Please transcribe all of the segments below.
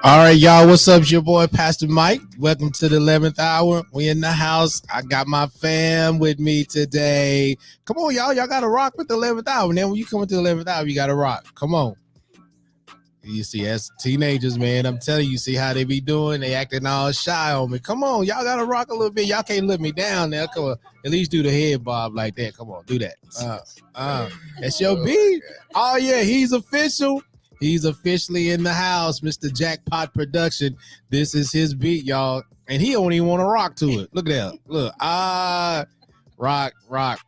All right, y'all. What's up? It's your boy, Pastor Mike. Welcome to the 11th hour. We in the house. I got my fam with me today. Come on, y'all. Y'all got to rock with the 11th hour. And then when you come into the 11th hour, you got to rock. Come on. You see, as teenagers, man, I'm telling you, see how they be doing? They acting all shy on me. Come on, y'all got to rock a little bit. Y'all can't let me down now. Come on. At least do the head bob like that. Come on, do that. That's your beat. Oh, yeah, he's official. He's officially in the house, Mr. Jackpot Production. This is his beat, y'all. And he don't even want to rock to it. Look at that. Look. Rock.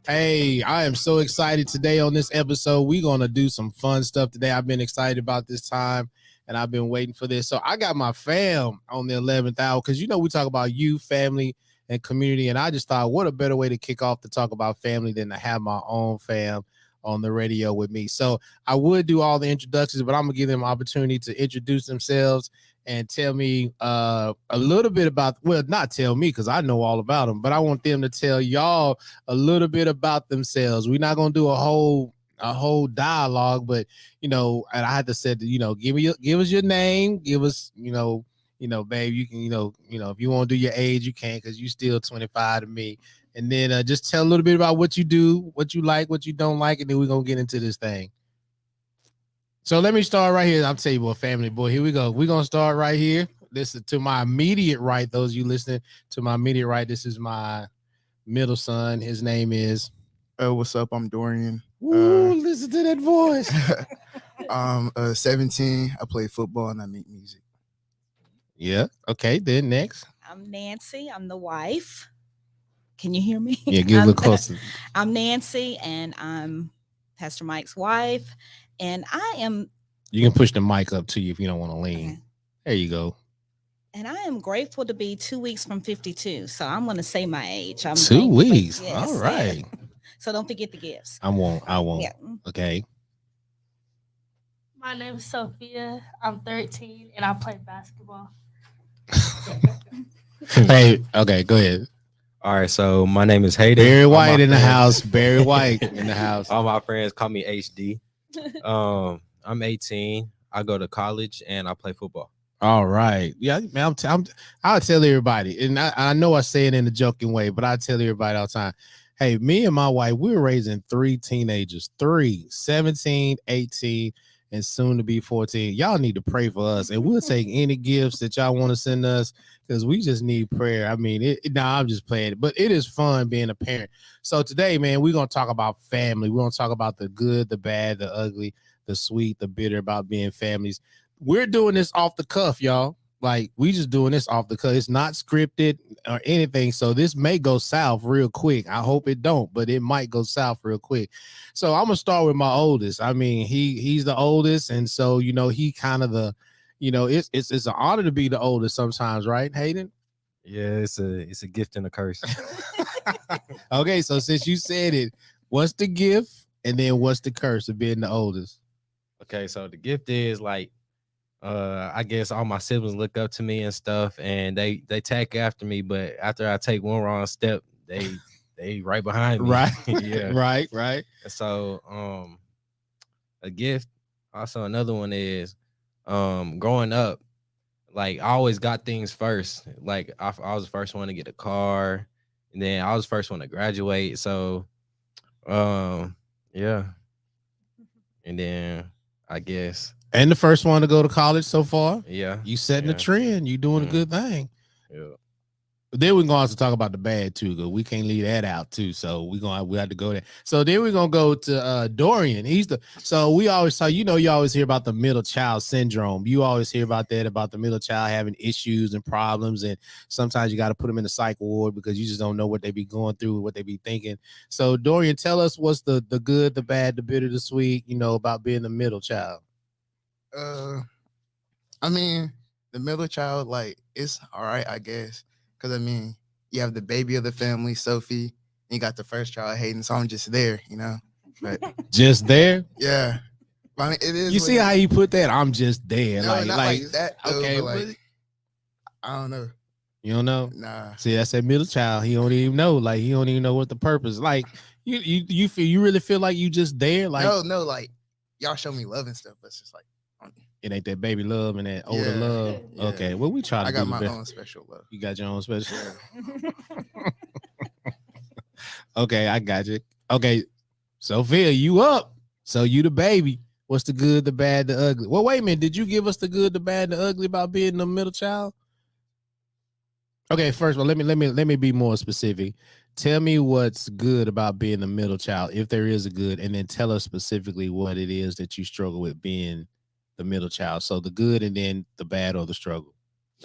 Hey, I am so excited today on this episode. We're going to do some fun stuff today. I've been excited about this time, and I've been waiting for this. So I got my fam on the 11th hour because, we talk about you, family, and community. And I just thought, what a better way to kick off to talk about family than to have my own fam on the radio with me. So I would do all the introductions, but I'm gonna give them an opportunity to introduce themselves and tell me a little bit about, well, not tell me because I know all about them, but I want them to tell y'all a little bit about themselves. We're not gonna do a whole dialogue, but and I had to say that, give us your name, give us babe, you can if you want to do your age, you can, because you still 25 to me. And then just tell a little bit about what you do, what you like, what you don't like, and then we're going to get into this thing. So let me start right here. I'll tell you what, family boy, here we go. We're going to start right here. This is to my immediate right. Those of you listening to my immediate right, this is my middle son. His name is... What's up? I'm Dorian. Ooh, listen to that voice. I'm 17. I play football and I make music. Yeah. Okay, then next. I'm Nancy. I'm the wife. Can you hear me? Yeah, get a little closer. I'm Nancy, and I'm Pastor Mike's wife, and I am... You can push the mic up to you if you don't want to lean. Okay. There you go. And I am grateful to be 2 weeks from 52, so I'm going to say my age. I'm 2 weeks? Yes, all right. So don't forget the gifts. I won't. Yeah. Okay. My name is Sophia. I'm 13, and I play basketball. Hey, okay, go ahead. All right, so my name is Hayden. Barry White in the house. Barry White in the house. All my friends call me HD. I'm 18. I go to college and I play football. All right. Yeah, man, I'll tell everybody, and I know I say it in a joking way, but I tell everybody all the time, hey, me and my wife, we were raising 3 teenagers, 17, 18, and soon to be 14. Y'all need to pray for us, and we'll take any gifts that y'all want to send us, because we just need prayer. I mean, I'm just playing it, but it is fun being a parent. So today, man, we're going to talk about family. We're going to talk about the good, the bad, the ugly, the sweet, the bitter about being families. We're doing this off the cuff, y'all. Like, we just doing this off the cuff. It's not scripted or anything. So this may go south real quick. I hope it don't, but it might go south real quick. So I'm going to start with my oldest. I mean, he's the oldest. And so, he kind of the, it's an honor to be the oldest sometimes, right, Hayden? Yeah, it's a gift and a curse. Okay, so since you said it, what's the gift and then what's the curse of being the oldest? Okay, so the gift is like, I guess all my siblings look up to me and stuff, and they tack after me, but after I take one wrong step, they right behind me. Right. Yeah. Right. And so a gift. Also another one is growing up, like I always got things first. Like I was the first one to get a car, and then I was the first one to graduate. So yeah. And then I guess. And the first one to go to college so far. Yeah. You setting the trend. You doing a good thing. Yeah. Then we're going to talk about the bad too, because we can't leave that out too. So we have to go there. So then we're gonna go to Dorian. So we always talk, you always hear about the middle child syndrome. You always hear about that, about the middle child having issues and problems, and sometimes you got to put them in the psych ward because you just don't know what they be going through, what they be thinking. So Dorian, tell us what's the good, the bad, the bitter, the sweet, about being the middle child. I mean, the middle child, like, it's all right, I guess. Because, I mean, you have the baby of the family, Sophie, and you got the first child, Hayden, so I'm just there, But just there? Yeah. I mean, it is. You see how you put that? I'm just there. No, like that. Though, okay, like, I don't know. You don't know? Nah. See, that's that middle child. He don't even know. Like, he don't even know what the purpose. Like, you really feel like you just there? Like, no, like, y'all show me love and stuff, but it's just like, It ain't that baby love and that older Yeah, love. yeah. Okay, well we try to I do got the my best. own special love. You got your own special. Okay, I got you. Okay, Sophia, you up? So you the baby. What's the good, the bad, the ugly? Well, wait a minute. Did you give us the good, the bad, the ugly about being the middle child? Okay, first of all, let me be more specific. Tell me what's good about being the middle child, if there is a good, and then tell us specifically what it is that you struggle with being the middle child. So the good and then the bad or the struggle.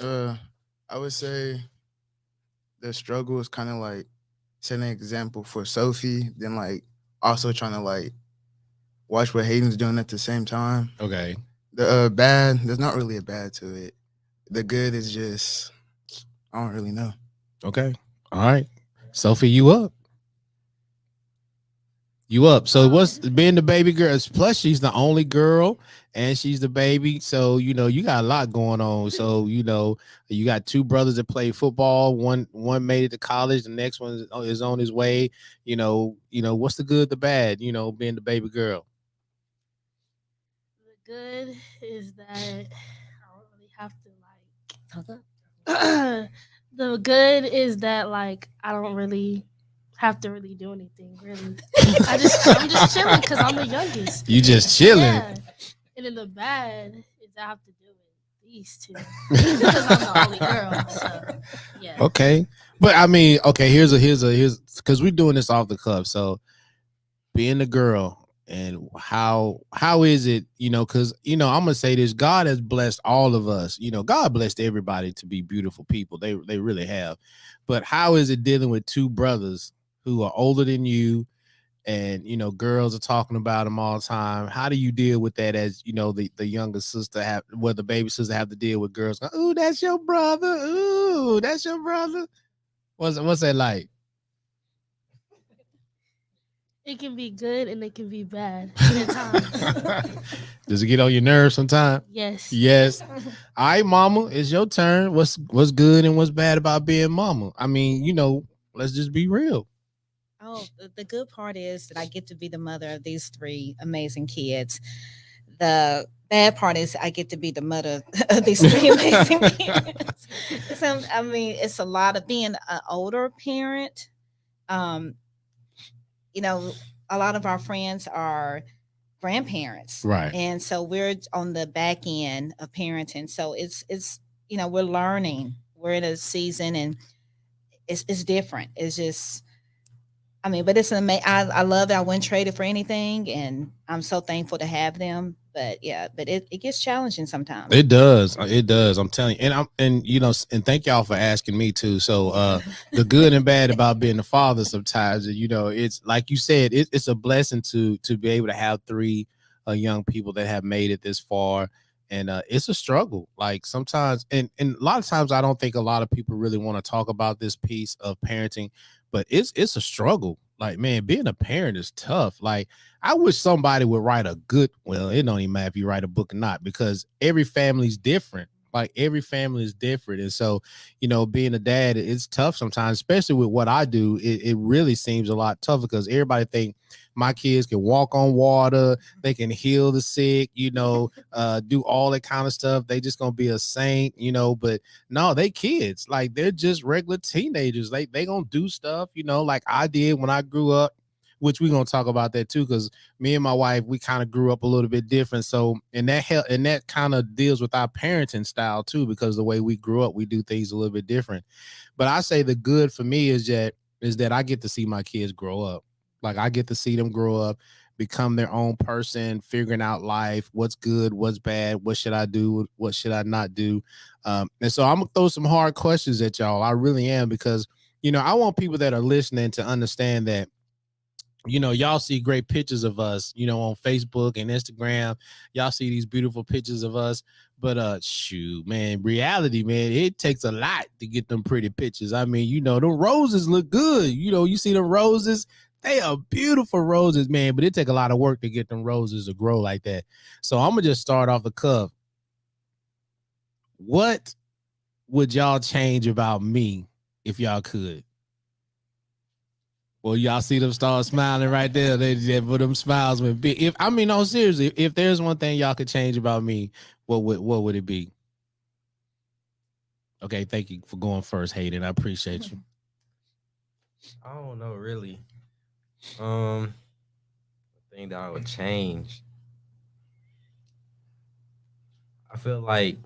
I would say the struggle is kind of like setting an example for Sophie, then like also trying to like watch what Hayden's doing at the same time. Okay. The bad, there's not really a bad to it. The good is just I don't really know. Okay. All right. Sophie, you up? You up. So what's being the baby girl? Plus, she's the only girl and she's the baby. So, you know, you got a lot going on. So, you know, you got two brothers that play football. One made it to college. The next one is on his way. You know, what's the good, the bad, being the baby girl? The good is that I don't really have to Talk up. like. The good is that like I don't really have to really do anything. Really, I'm just chilling because I'm the youngest. You just chilling. Yeah. And then the bad is I have to do it these two because I'm the only girl. So yeah. Okay. But I mean, okay, here's because we're doing this off the cuff. So being the girl and how is it, because I'm gonna say this, God has blessed all of us. God blessed everybody to be beautiful people. They really have. But how is it dealing with two brothers who are older than you, and girls are talking about them all the time? How do you deal with that as the younger sister the baby sister have to deal with girls going, ooh, that's your brother, ooh, that's your brother? What's that like? It can be good and it can be bad at times. Does it get on your nerves sometimes? Yes. Yes. All right, mama, it's your turn. What's good and what's bad about being mama? I mean, let's just be real. Oh, the good part is that I get to be the mother of these three amazing kids. The bad part is I get to be the mother of these three amazing kids. So, I mean, it's a lot of being an older parent. A lot of our friends are grandparents, Right. and so we're on the back end of parenting. So it's we're learning. We're in a season, and it's different. It's just, I mean, but it's amazing. I love that I wouldn't trade it for anything, and I'm so thankful to have them. But yeah, but it gets challenging sometimes. It does. It does. I'm telling you. And thank y'all for asking me too. So the good and bad about being a father sometimes, it's like you said, it's a blessing to be able to have three young people that have made it this far. And it's a struggle. Like sometimes, and a lot of times I don't think a lot of people really want to talk about this piece of parenting, but it's a struggle. Like, man, being a parent is tough. Like, I wish somebody would write it don't even matter if you write a book or not, because every family's different. Like, every family is different. And so, being a dad, it's tough sometimes, especially with what I do. It really seems a lot tougher because everybody think my kids can walk on water, they can heal the sick, do all that kind of stuff. They just gonna be a saint, but no, they kids. Like, they're just regular teenagers. They gonna do stuff, like I did when I grew up, which we're gonna talk about that too, because me and my wife, we kind of grew up a little bit different. So, and that kind of deals with our parenting style too, because the way we grew up, we do things a little bit different. But I say the good for me is that I get to see my kids grow up. Like, I get to see them grow up, become their own person, figuring out life, what's good, what's bad, what should I do, what should I not do. And so I'm gonna throw some hard questions at y'all. I really am, because I want people that are listening to understand that y'all see great pictures of us, on Facebook and Instagram. Y'all see these beautiful pictures of us, but shoot, man, reality, man, it takes a lot to get them pretty pictures. I mean, the roses look good. You see the roses, they are beautiful roses, man, but it take a lot of work to get them roses to grow like that. So I'm gonna just start off the cuff. What would y'all change about me if y'all could? Well, y'all see them stars smiling right there. They put them smiles with big. If I mean, no, seriously, if there's one thing y'all could change about me, what would it be? Okay, thank you for going first, Hayden. I appreciate you. I don't know really. The thing that I would change. I feel like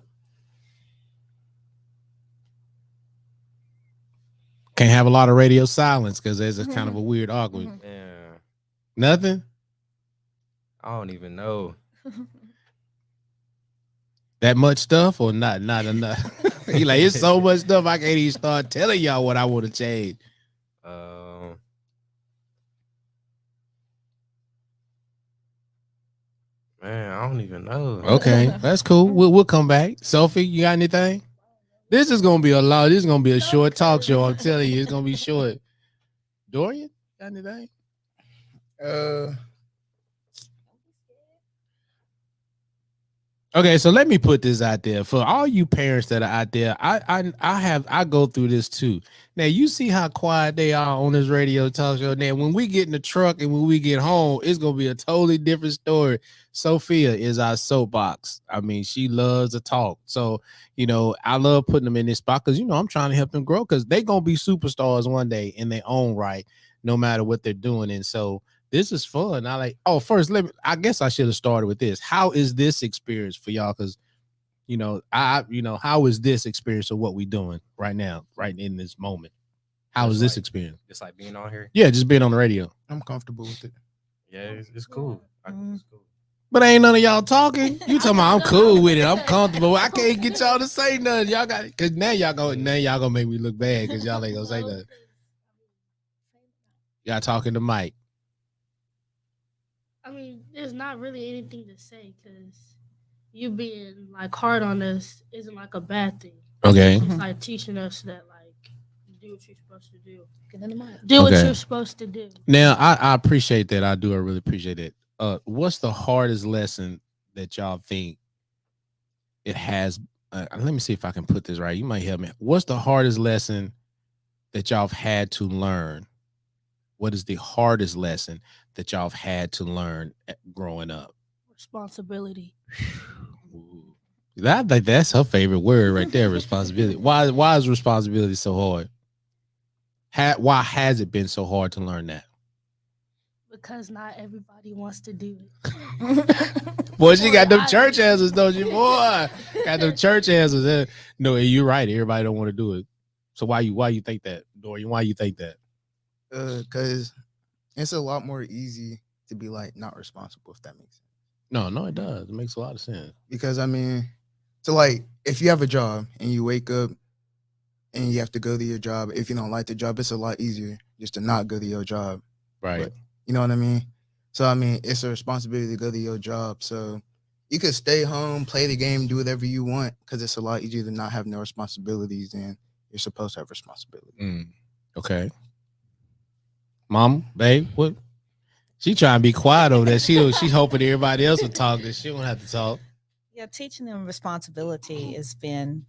Can't have a lot of radio silence because there's a kind of a weird awkward. Mhm. yeah, Nothing. I don't even know. That much stuff or not enough. He like it's so much stuff I can't even start telling y'all what I want to change. Man, I don't even know. Okay, that's cool. We'll come back. Sophie, you got anything? This is gonna be a lot. This is gonna be a short talk show. I'm telling you, it's gonna be short. Dorian, got anything? Okay, so let me put this out there for all you parents that are out there. I go through this too. Now you see how quiet they are on this radio talk show. Now when we get in the truck and when we get home, it's gonna be a totally different story. Sophia is our soapbox. I mean, she loves to talk. So I love putting them in this spot because I'm trying to help them grow because they're gonna be superstars one day in their own right, no matter what they're doing. And so this is fun. First, I guess I should have started with this. How is this experience for y'all? Because, how is this experience of what we doing right now, right in this moment? How is this experience? Just like being on here. Yeah, just being on the radio. I'm comfortable with it. Yeah, it's cool. I think it's cool. But ain't none of y'all talking. You talking about I'm cool with it. I'm comfortable. I can't get y'all to say nothing. Y'all got it. Cause now y'all gonna make me look bad because y'all ain't gonna say nothing. Y'all talking to Mike. I mean, there's not really anything to say because you being like hard on us isn't like a bad thing. Okay. It's like teaching us that like do what you're supposed to do. Get in the mic. Do what Okay. you're supposed to do. Now I appreciate that. I do. I really appreciate it. What's the hardest lesson that y'all think it has? Let me see if I can put this right. You might help me. What's the hardest lesson that y'all have had to learn? What is the hardest lesson that y'all have had to learn growing up? Responsibility. I think that's her favorite word right there. Responsibility. Why is responsibility so hard? Why has it been so hard to learn that? Because not everybody wants to do it. Boy, she got them church answers, don't you, boy? Got them church answers. No, you're right. Everybody don't want to do it. So why you think that, Dorian? Why you think that? Because it's a lot more easy to be like not responsible, if that makes sense. No, it does. It makes a lot of sense. Because I mean, so like if you have a job and you wake up and you have to go to your job, if you don't like the job, it's a lot easier just to not go to your job. Right. But, you know what I mean? So I mean, it's a responsibility to go to your job. So you could stay home, play the game, do whatever you want, because it's a lot easier to not have no responsibilities than you're supposed to have responsibility. Okay. Mom, babe, what? She trying to be quiet over there. She hoping everybody else will talk. That she don't have to talk. Yeah, teaching them responsibility has been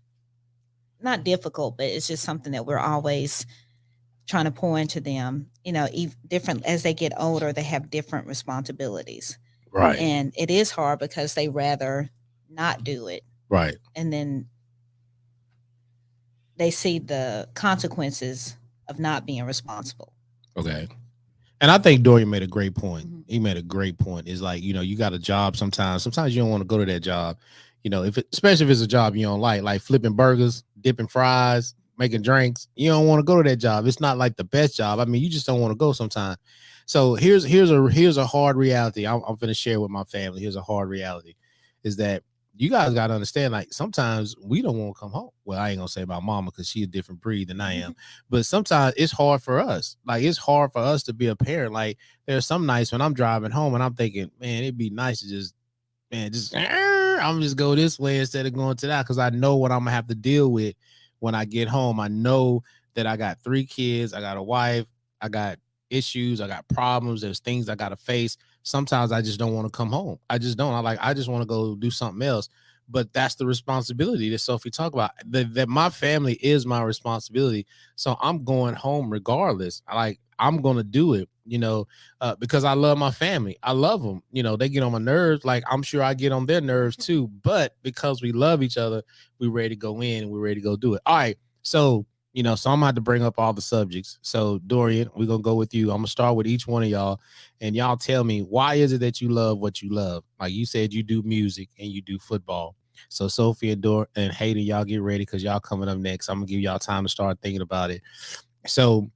not difficult, but it's just something that we're always trying to pour into them. Different as they get older, they have different responsibilities. Right. And it is hard because they rather not do it. Right. And then they see the consequences of not being responsible. Okay. And I think Dorian made a great point. Mhm. He made a great point. It's like, you got a job sometimes. Sometimes you don't want to go to that job. Especially if it's a job you don't like flipping burgers, dipping fries, making drinks. You don't want to go to that job. It's not like the best job. I mean, you just don't want to go sometimes. So here's a hard reality. I'm going to share with my family. Here's a hard reality is that you guys got to understand, like, sometimes we don't want to come home. Well, I ain't going to say about mama because she's a different breed than I am. But sometimes it's hard for us. Like, it's hard for us to be a parent. Like, there's some nights when I'm driving home and I'm thinking, man, it'd be nice to I'm just go this way instead of going to that because I know what I'm going to have to deal with when I get home. I know that I got 3 kids. I got a wife. I got issues. I got problems. There's things I got to face. Sometimes I just don't want to come home. I just don't. I just want to go do something else. but that's the responsibility that Sophie talked about. That my family is my responsibility. So I'm going home regardless. I'm gonna do it, because I love my family. I love them. They get on my nerves. Like I'm sure I get on their nerves too. But because we love each other, we're ready to go in and we're ready to go do it. All right. So so I'm gonna have to bring up all the subjects. So Dorian, we're gonna go with you. I'm gonna start with each one of y'all, and y'all tell me why is it that you love what you love? Like you said, you do music and you do football. So Sophie and and Hayden, y'all get ready because y'all coming up next. I'm gonna give y'all time to start thinking about it. So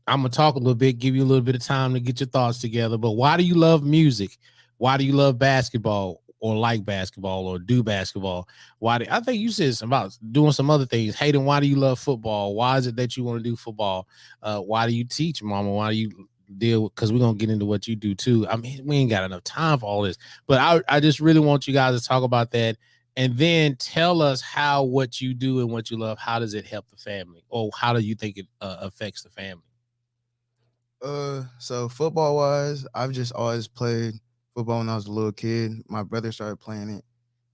I'm gonna talk a little bit, give you a little bit of time to get your thoughts together. But why do you love music? Why do you love basketball or like basketball or do basketball? I think you said something about doing some other things. Hayden, why do you love football? Why is it that you want to do football? Why do you teach, Mama? Why do you deal with, because we're gonna get into what you do too. I mean, we ain't got enough time for all this, but I just really want you guys to talk about that. And then tell us how what you do and what you love, how does it help the family? Or how do you think it affects the family? So football wise, I've just always played football when I was a little kid. My brother started playing it,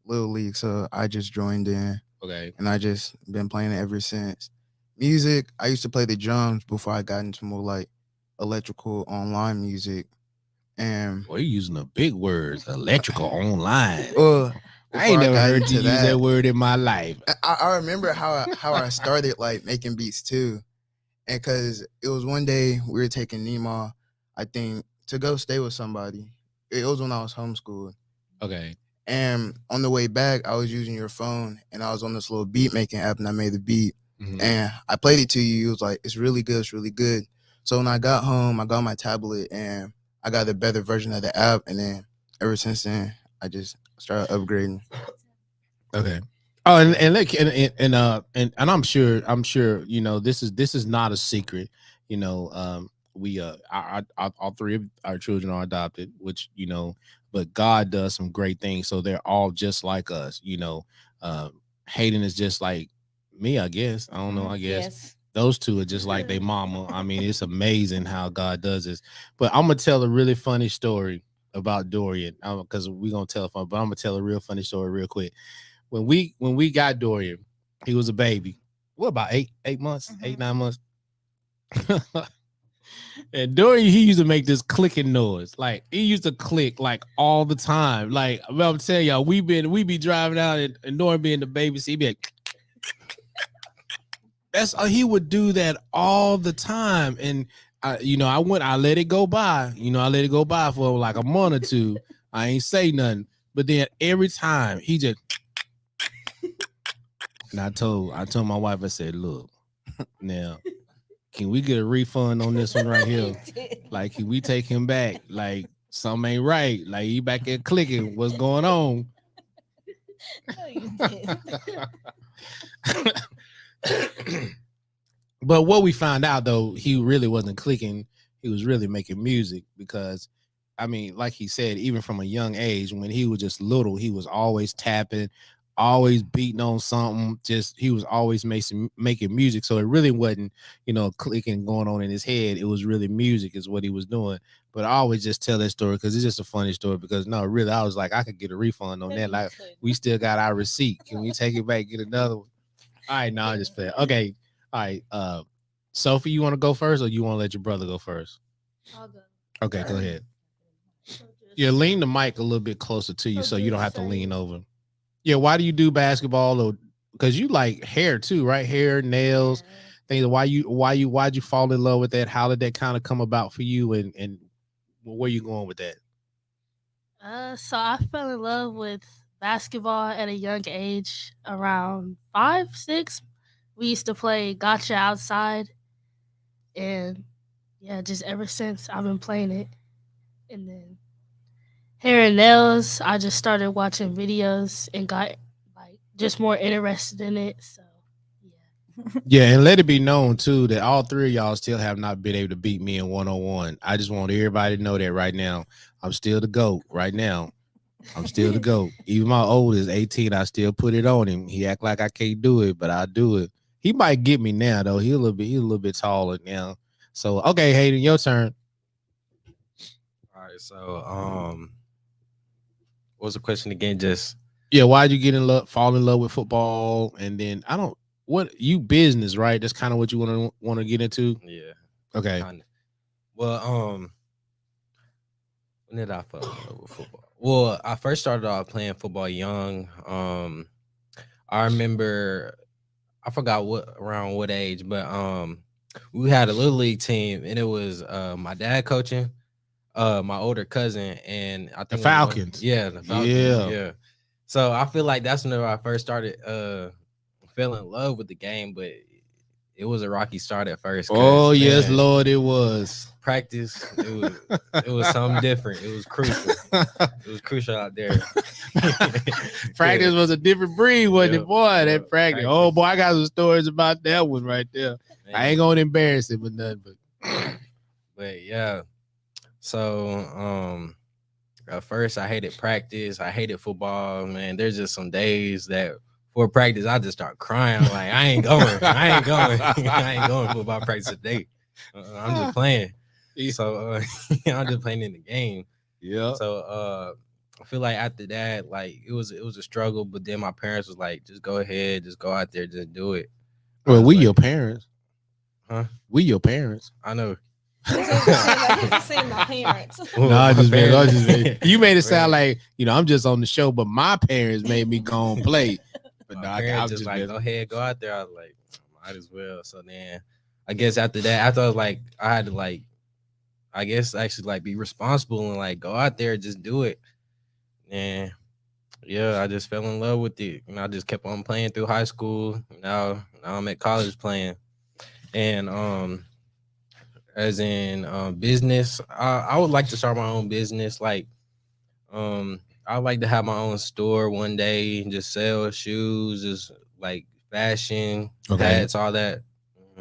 little league, so I just joined in. Okay. And I just been playing it ever since. Music, I used to play the drums before I got into more like electrical online music. And Well, you're using the big words, electrical online. I before ain't never got heard into you use that word in my life. I remember how I started like making beats too. And because it was one day we were taking Nima, I think, to go stay with somebody. It was when I was homeschooled. Okay. And on the way back, I was using your phone and I was on this little beat making app and I made the beat. Mhm. And I played it to you. You was like, it's really good. It's really good. So when I got home, I got my tablet and I got the better version of the app. And then ever since then, I just started upgrading. Okay. Oh, and look, and I'm sure, this is not a secret. We all three of our children are adopted, which but God does some great things, so they're all just like us. Hayden is just like me, I guess. I don't know. I guess Yes. those two are just like their mama. I mean, it's amazing how God does this. But I'm gonna tell a really funny story about Dorian, because we're gonna tell fun. But I'm gonna tell a real funny story real quick. When we got Dorian, he was a baby. What, about 8 months, 8-9 months? And Dorian, he used to make this clicking noise. Like he used to click like all the time. Like I'm telling y'all, we be driving out and Dorian being the baby seat, he be like, he would do that all the time. And I let it go by. I let it go by for like a month or two. I ain't say nothing. But then every time he just, and I told my wife, I said, look, now, can we get a refund on this one right here? Like, can we take him back? Like, something ain't right. Like, he back there clicking. What's going on? No, you didn't. But what we found out, though, he really wasn't clicking. He was really making music because, I mean, like he said, even from a young age, when he was just little, he was always tapping, always beating on something. He was always making music. So it really wasn't, clicking going on in his head. It was really music is what he was doing. But I always just tell that story because it's just a funny story. Because no, really, I was like, I could get a refund on that. Like, we still got our receipt. Can we take it back, get another one? All right, no, I just failed. Okay. All right. Sophie, you want to go first or you want to let your brother go first? I'll go. Okay, go ahead. So Yeah, lean the mic a little bit closer to you So so you don't just have to say- lean over. Yeah, why do you do basketball? Or because you like hair too, right? Hair, nails, things. Why'd you fall in love with that? How did that kind of come about for you? And where you going with that? So I fell in love with basketball at a young age, around 5, 6. We used to play gotcha outside, and yeah, just ever since I've been playing it. And then hair and nails, I just started watching videos and got like just more interested in it. So yeah. Yeah, and let it be known too that all three of y'all still have not been able to beat me in 1-on-1. I just want everybody to know that right now. I'm still the GOAT right now. I'm still the GOAT. Even my oldest, 18, I still put it on him. He act like I can't do it, but I do it. He might get me now though. He's a little bit taller now. So okay, Hayden, your turn. All right. So what was the question again? Just Yeah, why'd you get in love, fall in love with football, and then I don't what you business, right? That's kind of what you want to get into. Yeah, Okay, kind of. Well, when did I fall in love with football? Well, I first started off playing football young. I remember I forgot what age, but we had a little league team, and it was my dad coaching, my older cousin, and I the think Falcons. yeah, the Falcons, Yeah. yeah. So I feel like that's whenever I first started fell in love with the game, but it was a rocky start at first. Oh yes, Man, Lord, it was. practice it was something different. It was crucial. It was crucial out there. Practice was a different breed, wasn't Yeah, it, boy? yeah, That practice. practice. Oh boy, I got some stories about that one right there. I ain't Man, gonna embarrass it, but nothing. but yeah. So at first I hated practice. I hated football. Man, there's just some days that for practice I just start crying. I'm like, I ain't going. I ain't going. I ain't going to football practice today. I'm just playing. So I'm just playing in the game. Yeah. So I feel like after that, like it was a struggle, but then my parents was like, just go ahead, just go out there, just do it. I Well, was we like, your parents. Huh? We your parents. I know. He's just saying my parents. No, I just made, parents- you made it sound Man. like I'm just on the show, but my parents made me go and play. But My no, parents I'm just like, messing. go ahead, go out there. I was like, might as well. So then I guess after that, after I was like, I had to like, I guess actually like be responsible and like go out there, just do it. And yeah, I just fell in love with it. And I just kept on playing through high school. Now I'm at college playing. And as in business, I would like to start my own business. Like I'd like to have my own store one day and just sell shoes, just like fashion, Okay. hats, all that.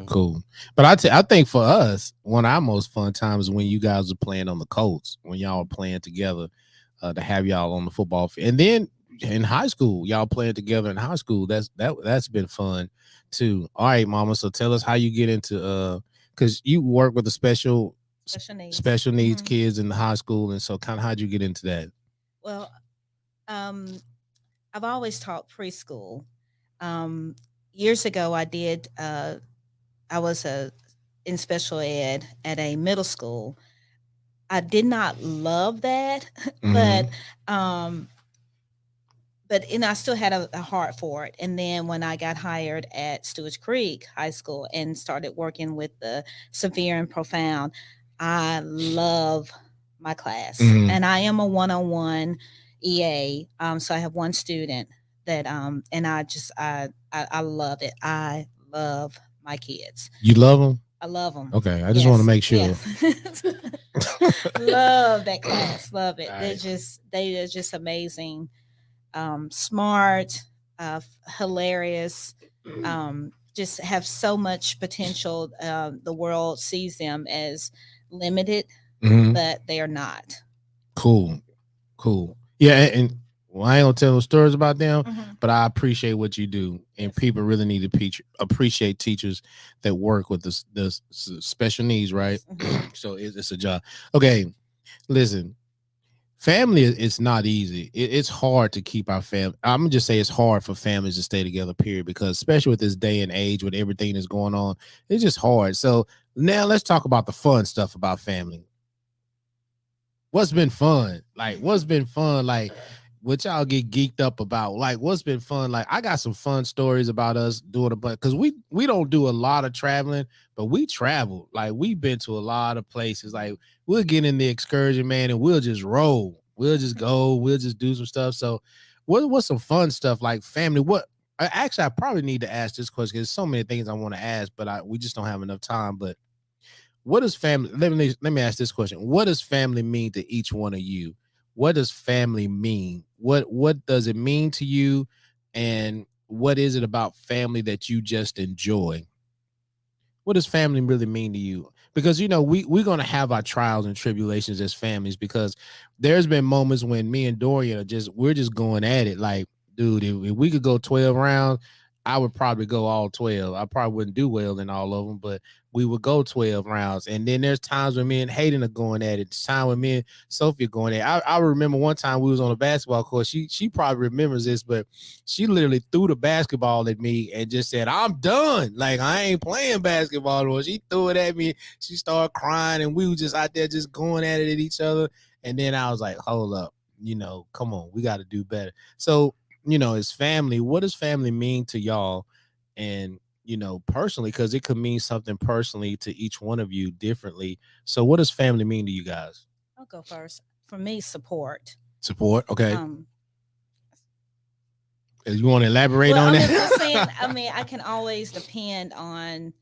Cool. But I think for us, one of our most fun times is when you guys were playing on the Colts, when y'all were playing together, to have y'all on the football field. And then in high school, y'all playing together in high school. That's been fun too. All right, mama. So tell us how you get into because you work with the special needs Mhm. kids in the high school. And so kind of how'd you get into that? Well, I've always taught preschool. Years ago, I was in special ed at a middle school. I did not love that, but I still had a heart for it. And then when I got hired at Stewart's Creek High School and started working with the severe and profound, I love my class. Mhm. And I am a one-on-one EA. So I have one student that and I love it. I love my kids. You love them? I love them. Okay, I just want to make sure. Yes. Love that class. Love it. Nice. They are just amazing. Smart, hilarious, just have so much potential. The world sees them as limited, Mhm. but they are not. Cool. Yeah, and well, I ain't gonna tell no stories about them, Mhm. but I appreciate what you do, and Yes. people really need to appreciate teachers that work with the special needs, right? Mhm. So it's a job. Okay, listen, family is not easy. It's hard to keep our family. I'm gonna just say it's hard for families to stay together, period, because especially with this day and age with everything that's going on, it's just hard. So now let's talk about the fun stuff about family. What's been fun? Like, what's been fun? Like, what y'all get geeked up about? Like, what's been fun? Like, I got some fun stories about us doing a bunch because we don't do a lot of traveling, but we travel. Like, we've been to a lot of places. Like, we'll get in the excursion, man, and we'll just roll. We'll just go. We'll just do some stuff. So, what's some fun stuff like family? Actually, I probably need to ask this question because there's so many things I want to ask, but we just don't have enough time. But what does family let me ask this question. What does family mean to each one of you? What does family mean? What does it mean to you? And what is it about family that you just enjoy? What does family really mean to you? Because we're gonna have our trials and tribulations as families, because there's been moments when me and Dorian we're just going at it. Like, dude, if we could go 12 rounds, I would probably go all 12. I probably wouldn't do well in all of them, but we would go 12 rounds. And then there's times when me and Hayden are going at it. It's time when me and Sophie are going at it. I remember one time we was on a basketball court. She probably remembers this, but she literally threw the basketball at me and just said, I'm done. Like, I ain't playing basketball anymore. She threw it at me. She started crying, and we were just out there just going at it at each other. And then I was like, hold up, come on, we got to do better. So, as family, what does family mean to y'all? And, personally, because it could mean something personally to each one of you differently. So what does family mean to you guys? I'll go first. For me, support. Support. Okay. You want to elaborate on I'm that? just saying, I can always depend on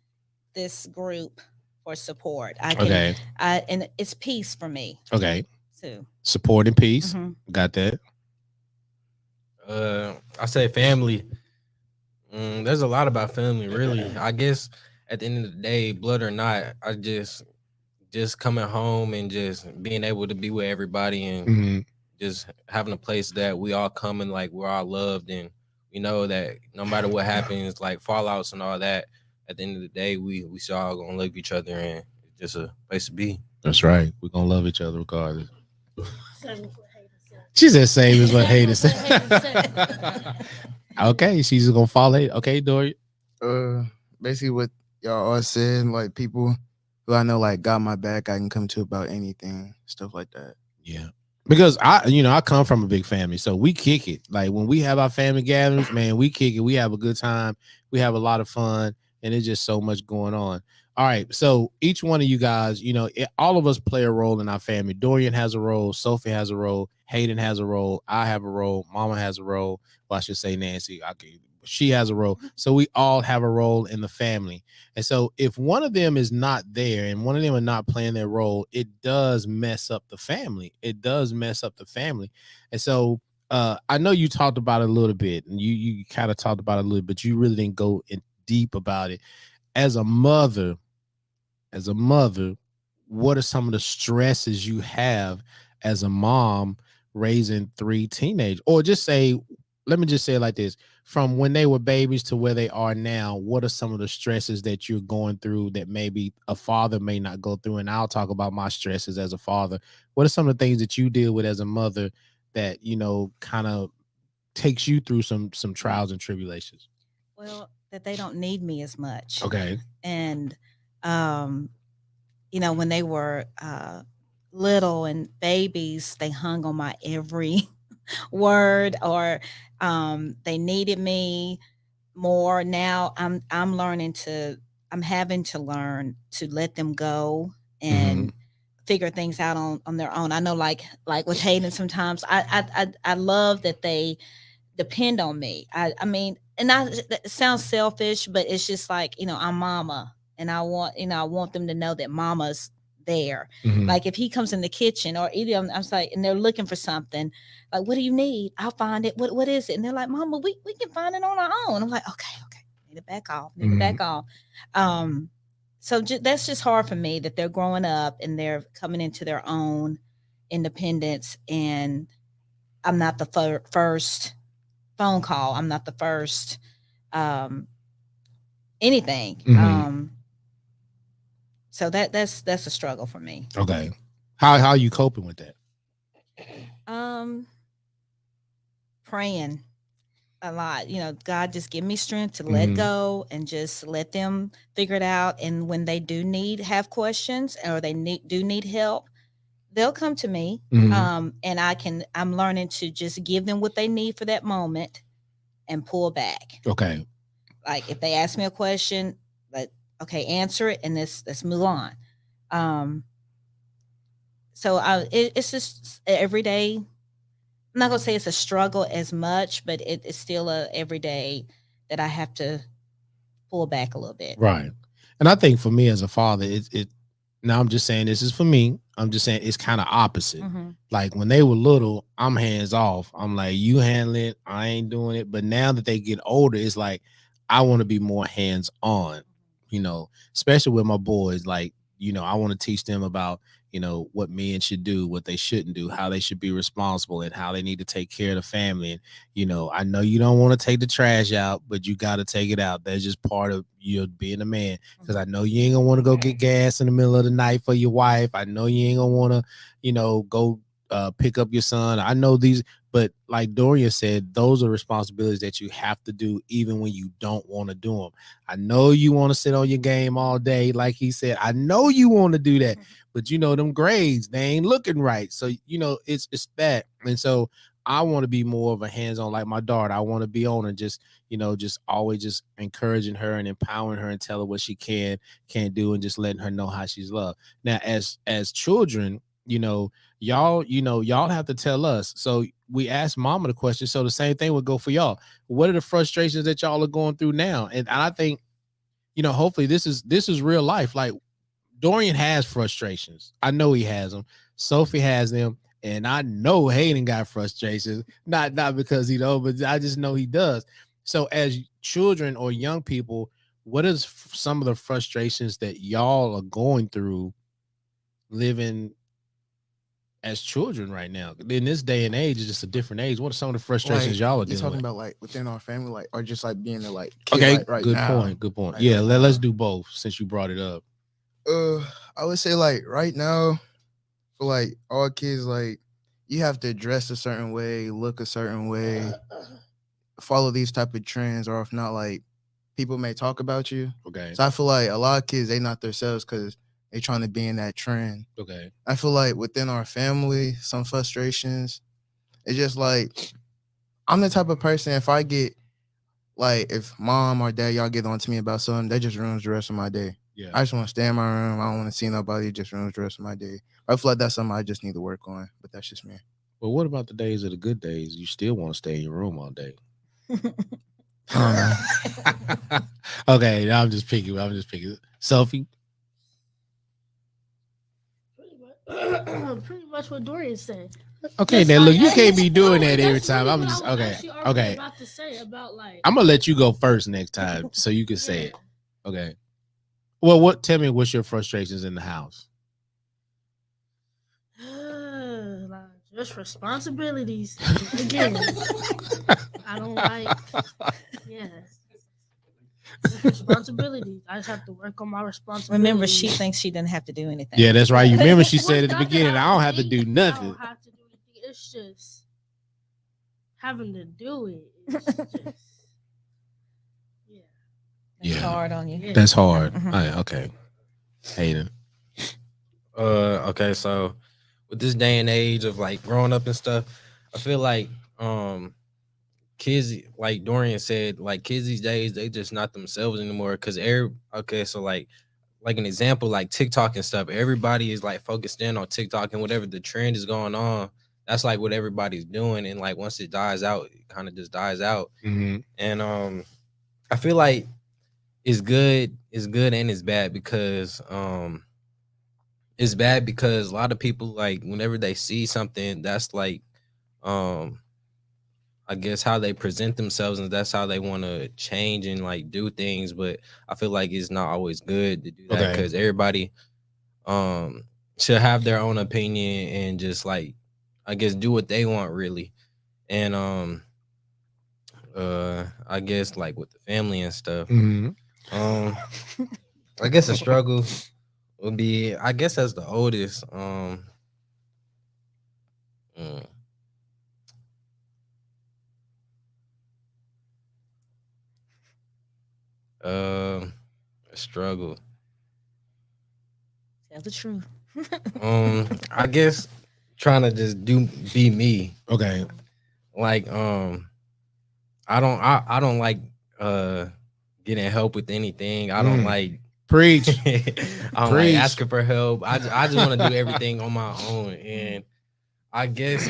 this group for support. And it's peace for me. Okay. Too. Support and peace. Mm-hmm. Got that. I say family. There's a lot about family, really. I guess at the end of the day, blood or not, I just coming home and just being able to be with everybody and just having a place that we all come and like we're all loved, and we know that no matter what happens, like fallouts and all that, at the end of the day, we all gonna love each other, and it's just a place to be. That's right. We're gonna love each other regardless. She said same as what Hayden said. Okay, she's just gonna follow it. Okay, Dory. Basically what y'all all said, like people who I know like got my back, I can come to about anything, stuff like that. Yeah. Because I come from a big family, so we kick it. Like when we have our family gatherings, man, we kick it. We have a good time. We have a lot of fun, and there's just so much going on. All right, so each one of you guys, all of us play a role in our family. Dorian has a role, Sophie has a role, Hayden has a role, I have a role, Mama has a role. Well, I should say Nancy. She has a role. So we all have a role in the family. And so if one of them is not there and one of them are not playing their role, it does mess up the family. It does mess up the family. And so I know you talked about it a little bit, and you kind of talked about it a little bit. You really didn't go in deep about it. As a mother, what are some of the stresses you have as a mom raising 3 teenagers? Or let me just say it like this. From when they were babies to where they are now, what are some of the stresses that you're going through that maybe a father may not go through? And I'll talk about my stresses as a father. What are some of the things that you deal with as a mother that, kind of takes you through some trials and tribulations? Well, that they don't need me as much. Okay. And, when they were little and babies, they hung on my every word, or they needed me more. Now I'm having to learn to let them go and figure things out on their own. I know, like with Hayden, sometimes I love that they depend on me. I mean, and it sounds selfish, but it's just like, I'm mama, and I want them to know that mama's there. Like if he comes in the kitchen or either I'm like, and they're looking for something, like, what do you need? I'll find it. What is it? And they're like, Mama, we can find it on our own. I'm like, okay, need to back off. So that's just hard for me, that they're growing up and they're coming into their own independence, and I'm not the first phone call. I'm not the first anything. So that's a struggle for me. Okay. How are you coping with that? Praying a lot. God, just give me strength to let go and just let them figure it out. And when they do have questions, or they do need help, they'll come to me. And I'm learning to just give them what they need for that moment and pull back. Okay. Like if they ask me a question, okay, answer it, and let's move on. So it's just every day. I'm not gonna say it's a struggle as much, but it's still a every day that I have to pull back a little bit. Right. And I think for me as a father, now I'm just saying, this is for me. I'm just saying it's kind of opposite. Like when they were little, I'm hands off. I'm like, you handle it, I ain't doing it. But now that they get older, it's like I want to be more hands on. Especially with my boys, like, I want to teach them about, what men should do, what they shouldn't do, how they should be responsible, and how they need to take care of the family. And I know you don't want to take the trash out, but you got to take it out. That's just part of you being a man. Because I know you ain't gonna want to go get gas in the middle of the night for your wife. I know you ain't gonna want to go pick up your son. I know these, but like Dorian said, those are responsibilities that you have to do even when you don't want to do them. I know you want to sit on your game all day, like he said. I know you want to do that, but them grades, they ain't looking right. So it's that. And so I want to be more of a hands-on, like my daughter. I want to be on and just always just encouraging her and empowering her and tell her what she can't do, and just letting her know how she's loved. Now, as children, y'all have to tell us. So we asked Mama the question. So the same thing would go for y'all. What are the frustrations that y'all are going through now? And I think, hopefully this is real life. Like Dorian has frustrations. I know he has them. Sophie has them. And I know Hayden got frustrations, not because but I just know he does. So as children or young people, what is some of the frustrations that y'all are going through living as children right now? In this day and age, it's just a different age. What are some of the frustrations y'all are you dealing talking with? about like within our family, like, or just like being there, kid, okay, right good now? Point. Like, yeah, let's do both since you brought it up. I would say like right now, for like all kids, like you have to dress a certain way, look a certain way, follow these type of trends, or if not, like people may talk about you. Okay. So I feel like a lot of kids, they not themselves because they trying to be in that trend. Okay. I feel like within our family, some frustrations. It's just like I'm the type of person, if I get like, if mom or dad, y'all get on to me about something, that just ruins the rest of my day. Yeah. I just want to stay in my room. I don't want to see nobody. It just ruins the rest of my day. I feel like that's something I just need to work on, but that's just me. Well, what about the days of the good days? You still want to stay in your room all day. Okay, I'm just picking. Sophie? Pretty much what Dorian said. Okay, Just now like, look, you and can't be doing that's that every really time. I'm what just I was okay. actually already Okay. about to say about like I'm gonna let you go first next time so you can say yeah. it. Okay. Well, tell me what's your frustrations in the house? Like, just responsibilities. Again, I don't like. Yeah, just responsibilities. I just have to work on my responsibilities. Remember, she thinks she doesn't have to do anything. Yeah, that's right. You remember she said at It's the not that beginning, I don't have to think do I nothing. don't have to do anything. It's just having to do it. It's just It's Yeah. hard on you. Yeah. That's hard. Mhm. All right, okay. Hayden. Okay, so with this day and age of like growing up and stuff, I feel like kids, like Dorian said, like kids these days, they just not themselves anymore. Cause so like an example, like TikTok and stuff, everybody is like focused in on TikTok, and whatever the trend is going on, that's like what everybody's doing. And like once it dies out, it kind of just dies out. Mm-hmm. And I feel like it's good and it's bad because it's bad because a lot of people, like, whenever they see something that's like I guess how they present themselves, and that's how they want to change and like do things. But I feel like it's not always good to do that Okay. because everybody should have their own opinion and just like, I guess, do what they want really. And I guess like with the family and stuff, Mm-hmm. I guess a struggle would be, I guess, as the oldest, a struggle. Tell the truth. I guess trying to just be me. Okay. Like, I don't like getting help with anything. I don't like Preach. I don't like asking for help. I just want to do everything on my own. And I guess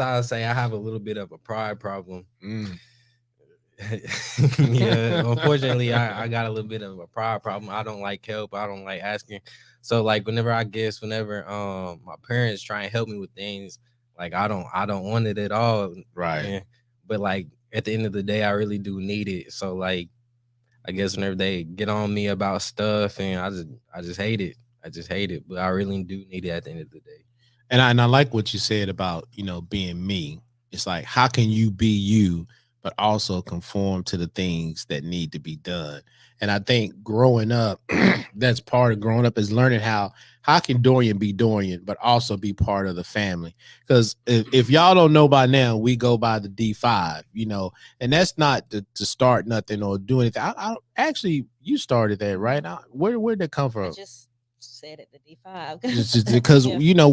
I'll say I have a little bit of a pride problem. Yeah, unfortunately, I got a little bit of a pride problem. I don't like help. I don't like asking. So like whenever my parents try and help me with things, like I don't want it at all. Right. And, but like at the end of the day, I really do need it. So like I guess whenever they get on me about stuff, and I just hate it. I just hate it, but I really do need it at the end of the day. And I like what you said about, being me. It's like, how can you be you, but also conform to the things that need to be done? And I think growing up, that's part of growing up is learning how can Dorian be Dorian, but also be part of the family. Because if y'all don't know by now, we go by the D5, and that's not to start nothing or do anything. I actually, you started that, right? Where'd that come I from? just said it, the D5. Just because Yeah.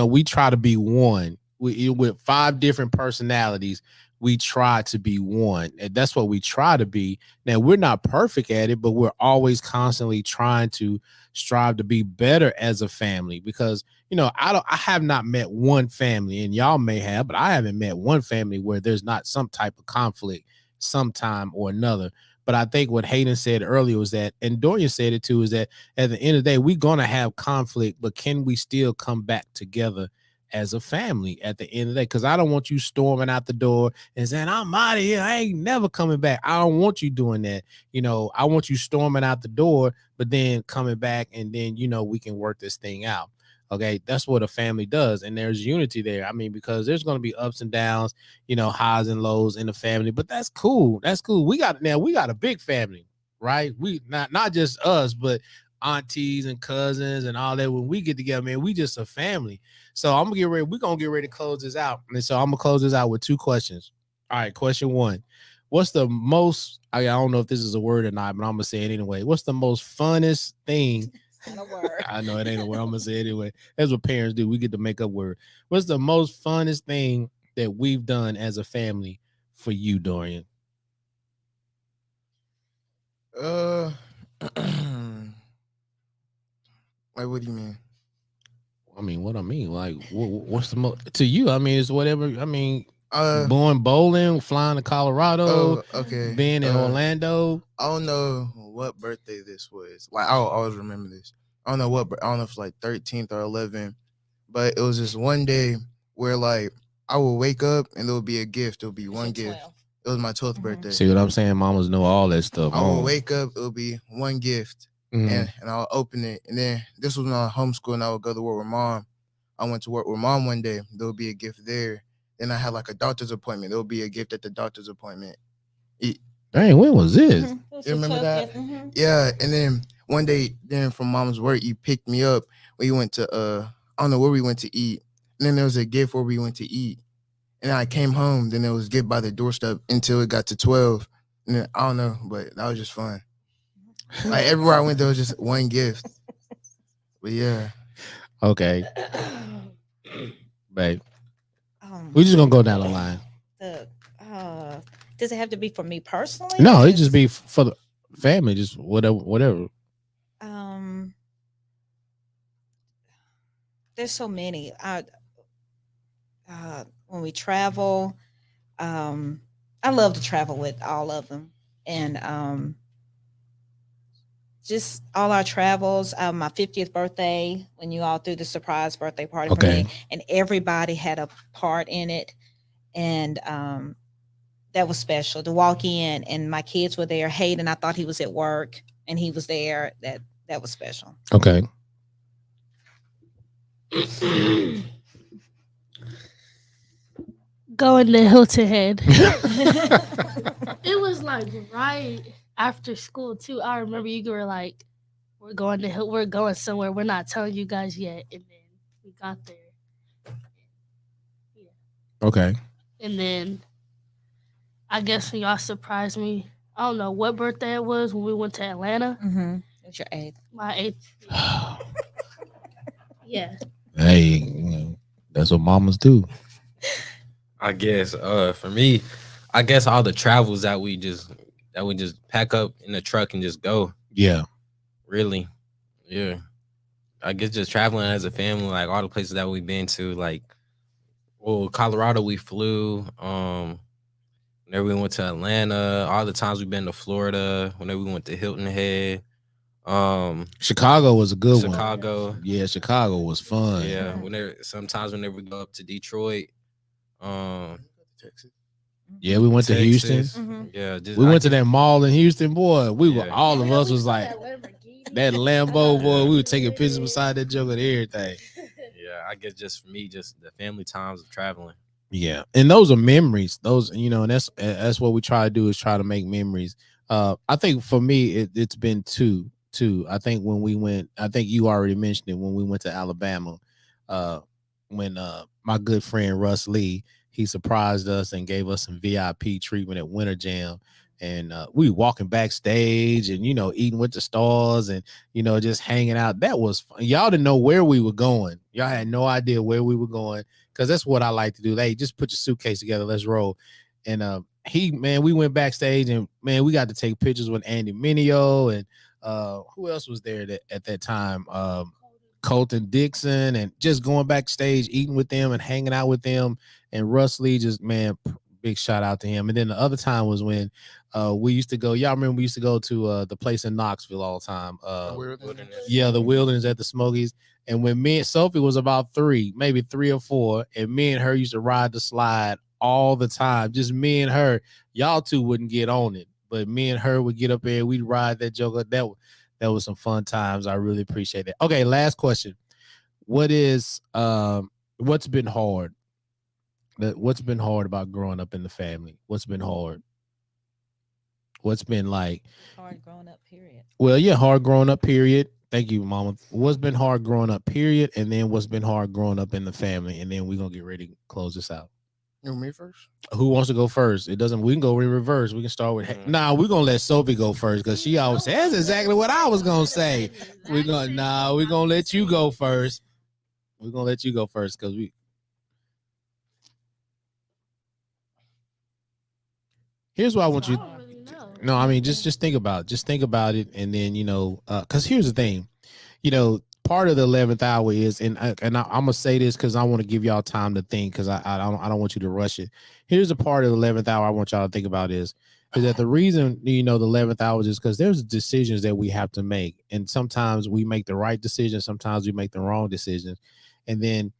we try to be one. With 5 different personalities, we try to be one, and that's what we try to be. Now we're not perfect at it, but we're always constantly trying to strive to be better as a family. Because I have not met one family, and y'all may have, but I haven't met one family where there's not some type of conflict sometime or another. But I think what Hayden said earlier was that, and Dorian said it too, is that at the end of the day, we're going to have conflict, but can we still come back together as a family at the end of the day? Because I don't want you storming out the door and saying, I'm out of here, I ain't never coming back. I don't want you doing that. I want you storming out the door, but then coming back, and then we can work this thing out. Okay, that's what a family does, and there's unity there. I mean, because there's going to be ups and downs, highs and lows in the family, but that's cool. That's cool. We got a big family, right? We not just us, but aunties and cousins and all that. When we get together, man, we just a family. So we're gonna get ready to close this out. And so I'm gonna close this out with 2 questions. All right, question 1. What's the most, I don't know if this is a word or not, but I'm gonna say it anyway. What's the most funnest thing? Not a word. I know it ain't a word. I'm gonna say it anyway. That's what parents do. We get to make up word. What's the most funnest thing that we've done as a family for you, Dorian? Like, what do you mean? I mean, what I mean, like, what's the most to you? I mean, it's whatever. I mean, going bowling, flying to Colorado, okay. being in Orlando. I don't know what birthday this was. Like, I'll always remember this. I don't know if it's like 13th or 11th, but it was just one day where, like, I would wake up and there would be a gift. It would be one gift. 12. It was my 12th birthday. See what I'm saying? Mamas know all that stuff. I would wake up, it would be one gift, and I'll open it. And then this was when I was homeschooled, and I would go to work with mom. I went to work with mom one day. There would be a gift there. Then I had like a doctor's appointment. There would be a gift at the doctor's appointment. Dang, when was this? You remember that? Yeah. And then one day, from mom's work, you picked me up. We went to I don't know where we went to eat. And then there was a gift where we went to eat. And then I came home. Then there was a gift by the doorstep until it got to 12. And then, I don't know, but that was just fun. Like, everywhere I went, there was just one gift. But yeah. Okay. Babe. We're just gonna go down the line. Does it have to be for me personally? No, it just be for the family, just whatever. There's so many. When we travel, I love to travel with all of them, and just all our travels. My 50th birthday, when you all threw the surprise birthday party for me, and everybody had a part in it, and that was special to walk in, and my kids were there. Hayden, I thought he was at work, and he was there. That was special. Okay. Going to Hilton Head. It was like right after school too. I remember you were like, we're going somewhere. We're not telling you guys yet. And then we got there. Yeah. Okay. And then I guess when y'all surprised me, I don't know what birthday it was when we went to Atlanta. Mm-hmm. It was your 8th. My 8th. Yeah. Hey, that's what mamas do. I guess for me, I guess all the travels that we just pack up in the truck and just go. Yeah. Really. Yeah. I guess just traveling as a family, like all the places that we've been to, like, well, Colorado we flew. Whenever we went to Atlanta, all the times we've been to Florida, whenever we went to Hilton Head. Chicago was a good one. Chicago. Yeah, Chicago was fun. Yeah. Whenever we go up to Detroit. Texas. Yeah, we went to Houston. Mm-hmm. Yeah, We went to that mall in Houston, boy. Yeah. All of us was like, That Lambo, boy, we were taking pictures beside that joke and everything. Yeah, I guess just for me, just the family times of traveling. Yeah, and those are memories. Those, and that's what we try to do is try to make memories. I think for me, it's been two. I think when we went, I think you already mentioned it when we went to Alabama. When my good friend Russ Lee, he surprised us and gave us some VIP treatment at Winter Jam. And we walking backstage and eating with the stars and just hanging out. That was fun. Y'all didn't know where we were going. Y'all had no idea where we were going, because that's what I like to do. Hey, just put your suitcase together, let's roll. And we went backstage and man, we got to take pictures with Andy Mineo and who else was there at that time? Colton Dixon, and just going backstage, eating with them and hanging out with them. And Russ Lee, just man, big shout out to him. And then the other time was when we used to go. Y'all remember we used to go to the place in Knoxville all the time. Yeah, the Wilderness at the Smokies. And when me and Sophie was about maybe 3 or 4, and me and her used to ride the slide all the time. Just me and her. Y'all two wouldn't get on it, but me and her would get up there. We'd ride that joker. That was some fun times. I really appreciate it. Okay, last question. What's been hard? What's been hard about growing up in the family? What's been hard? What's been like Hard growing up, period. Well, yeah, hard growing up, period. Thank you, Mama. What's been hard growing up, period, and then what's been hard growing up in the family, and then we're gonna get ready to close this out. You want me first? Who wants to go first? It doesn't. We can go in reverse. We can start with. Nah, we're gonna let Sophie go first because she always says that's exactly what I was gonna say. We're gonna let you go first. We're gonna let you go first because we. Here's what I want you. No, I mean just think about it. Just think about it, and then because here's the thing, part of the 11th hour is, and I'm gonna say this because I want to give y'all time to think, because I don't want you to rush it. Here's a part of the 11th hour I want y'all to think about is that the reason the 11th hour is because there's decisions that we have to make, and sometimes we make the right decision, sometimes we make the wrong decisions, and then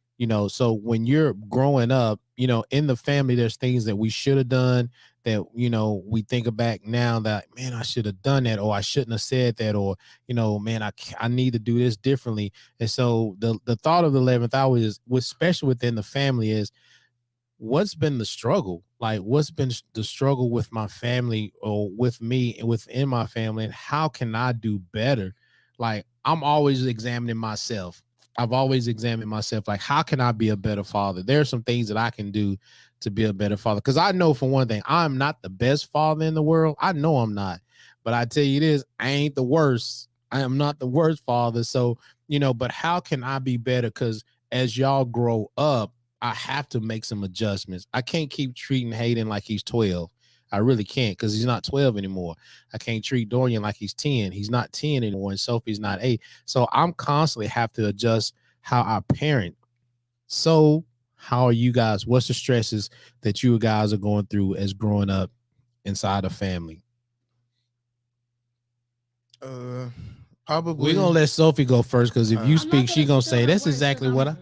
so when you're growing up, in the family, there's things that we should have done that we think back now that, man, I should have done that, or I shouldn't have said that, or man, I need to do this differently. And so the thought of the 11th hour is, what's special within the family is, what's been the struggle? Like, what's been the struggle with my family or with me and within my family, and how can I do better? Like, I'm always examining myself. I've always examined myself, like, how can I be a better father? There are some things that I can do to be a better father. Because I know, for one thing, I'm not the best father in the world. I know I'm not. But I tell you this, I ain't the worst. I am not the worst father. So, but how can I be better? Because as y'all grow up, I have to make some adjustments. I can't keep treating Hayden like he's 12. I really can't, because he's not 12 anymore. I can't treat Dorian like he's 10. He's not 10 anymore, and Sophie's not 8. So I'm constantly have to adjust how I parent. So how are you guys? What's the stresses that you guys are going through as growing up inside a family? Probably. We're going to let Sophie go first, because if you speak, she's going to say, that's exactly what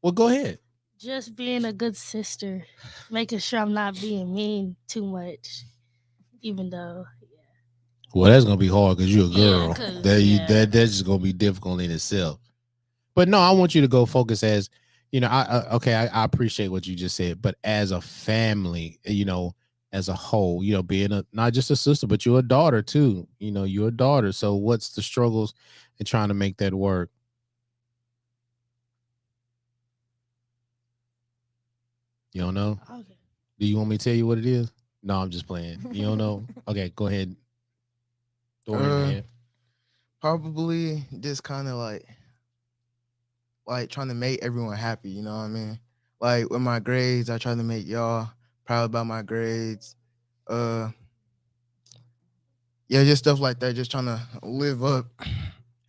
Well, go ahead. Just being a good sister, making sure I'm not being mean too much, even though. Well, that's gonna be hard because you're a girl. That's just gonna be difficult in itself. But no, I want you to go focus as, I appreciate what you just said, but as a family, as a whole, being not just a sister, but you're a daughter too. You're a daughter. So what's the struggles in trying to make that work? You don't know? Okay. Do you want me to tell you what it is? No, I'm just playing. You don't know? Okay, go ahead. Probably just kind of like trying to make everyone happy. You know what I mean? Like with my grades, I try to make y'all proud about my grades. Yeah, just stuff like that. Just trying to live up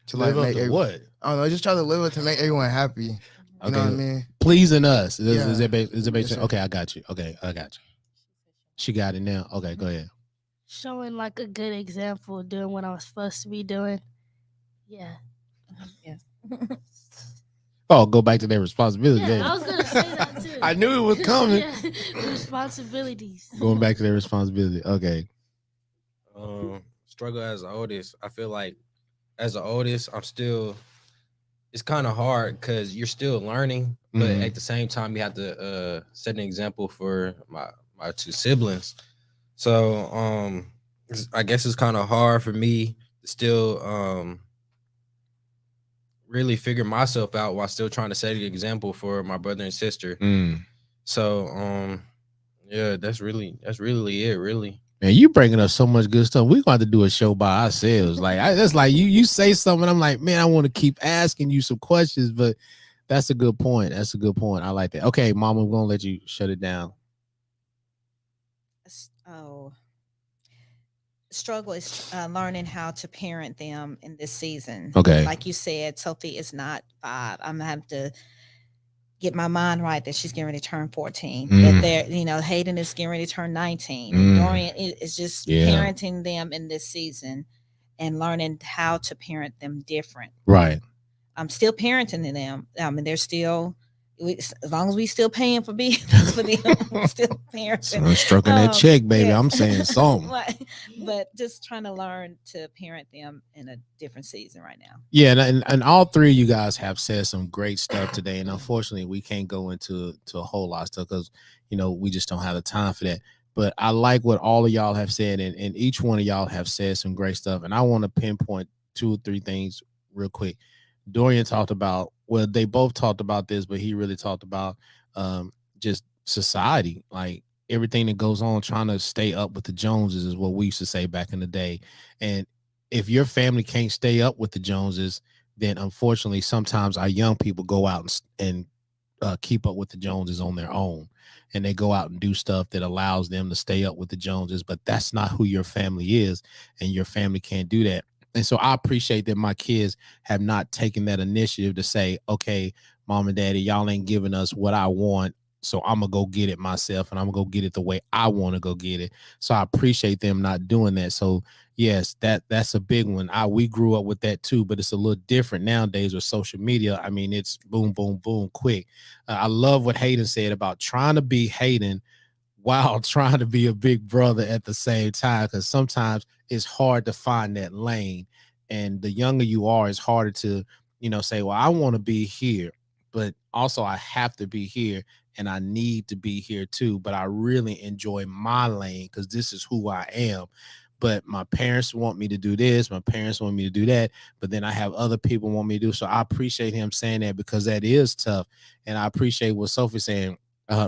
to make what? I don't know. Just try to live up to make everyone happy. You know what I mean? Pleasing us. Is it Yes, based? sir. Okay, I got you. Okay, I got you. She got it now. Okay, go ahead. Showing like a good example, doing what I'm supposed to be doing. Yeah. Yes. Oh, go back to their responsibilities. Yeah, I was gonna say that too. I knew it was coming. Yeah, responsibilities. Going back to their responsibility. Okay. Struggle as the oldest. I feel like as the oldest, I'm still. It's kind of hard because you're still learning, but Mhm. at the same time, you have to set an example for my two siblings. So I guess it's kind of hard for me to still really figure myself out while still trying to set an example for my brother and sister. Mm. So yeah, that's really it, really. Man, you bringing up so much good stuff. We're going to have to do a show by ourselves. Like that's like you say something. I'm like, man, I want to keep asking you some questions, but that's a good point. That's a good point. I like that. Okay, Mom, I'm going to let you shut it down. Oh, struggle is learning how to parent them in this season. Okay. Like you said, Sophie is not 5. I'm gonna have to get my mind right that she's getting ready to turn 14. That they're, Hayden is getting ready to turn 19. And Dorian is just parenting them in this season and learning how to parent them different. Right. I'm still parenting them. I mean, they're still, as long as we still paying for being for them, we're still parenting. So I'm stroking that check, baby. Yes. I'm saying something. But just trying to learn to parent them in a different season right now. Yeah, and all three of you guys have said some great stuff today, and unfortunately, we can't go into a whole lot of stuff because we just don't have the time for that. But I like what all of y'all have said, and each one of y'all have said some great stuff, and I want to pinpoint 2 or 3 things real quick. Dorian talked about, well, they both talked about this, but he really talked about just society, like everything that goes on, trying to stay up with the Joneses is what we used to say back in the day. And if your family can't stay up with the Joneses, then unfortunately, sometimes our young people go out and keep up with the Joneses on their own. And they go out and do stuff that allows them to stay up with the Joneses, but that's not who your family is. And your family can't do that. And so I appreciate that my kids have not taken that initiative to say, okay, mom and daddy, y'all ain't giving us what I want. So I'm going to go get it myself and I'm going to go get it the way I want to go get it. So I appreciate them not doing that. So yes, that's a big one. We grew up with that too, but it's a little different nowadays with social media. I mean, it's boom, boom, boom, quick. I love what Hayden said about trying to be Hayden while trying to be a big brother at the same time, because sometimes it's hard to find that lane. And the younger you are, it's harder to, say, well, I want to be here, but also I have to be here and I need to be here too. But I really enjoy my lane because this is who I am. But my parents want me to do this. My parents want me to do that. But then I have other people want me to do. So I appreciate him saying that because that is tough. And I appreciate what Sophie's saying.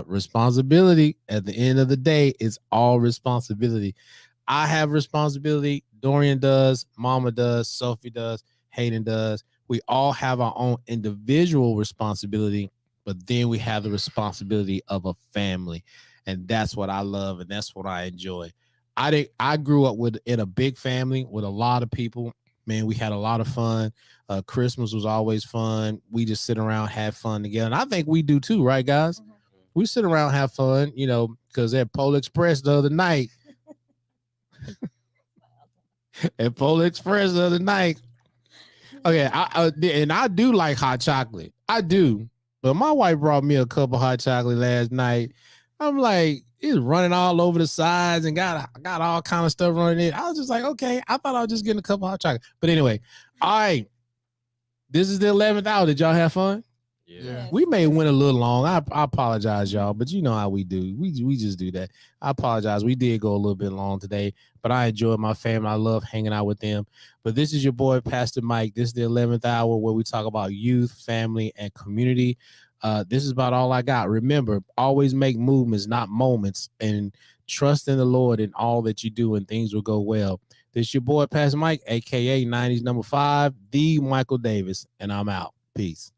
Responsibility at the end of the day is all responsibility. I have responsibility. Dorian does. Mama does. Sophie does. Hayden does. We all have our own individual responsibility, but then we have the responsibility of a family. And that's what I love. And that's what I enjoy. I grew up in a big family with a lot of people. Man, we had a lot of fun. Christmas was always fun. We just sit around, have fun together. And I think we do too, right, guys? Mm-hmm. We sit around, have fun, because at Polar Express the other night, okay, I do like hot chocolate. I do. But my wife brought me a cup of hot chocolate last night. I'm like, it's running all over the sides and got all kind of stuff running in. I was just like, okay, I thought I was just getting a cup of hot chocolate. But anyway, all right. This is the 11th hour. Did y'all have fun? Yeah. We may went a little long. I apologize, y'all, but you know how we do. We just do that. I apologize. We did go a little bit long today, but I enjoyed my family. I love hanging out with them. But this is your boy, Pastor Mike. This is the 11th hour where we talk about youth, family, and community. This is about all I got. Remember, always make movements, not moments, and trust in the Lord in all that you do, and things will go well. This is your boy, Pastor Mike, aka 90s number 5, the Michael Davis, and I'm out. Peace.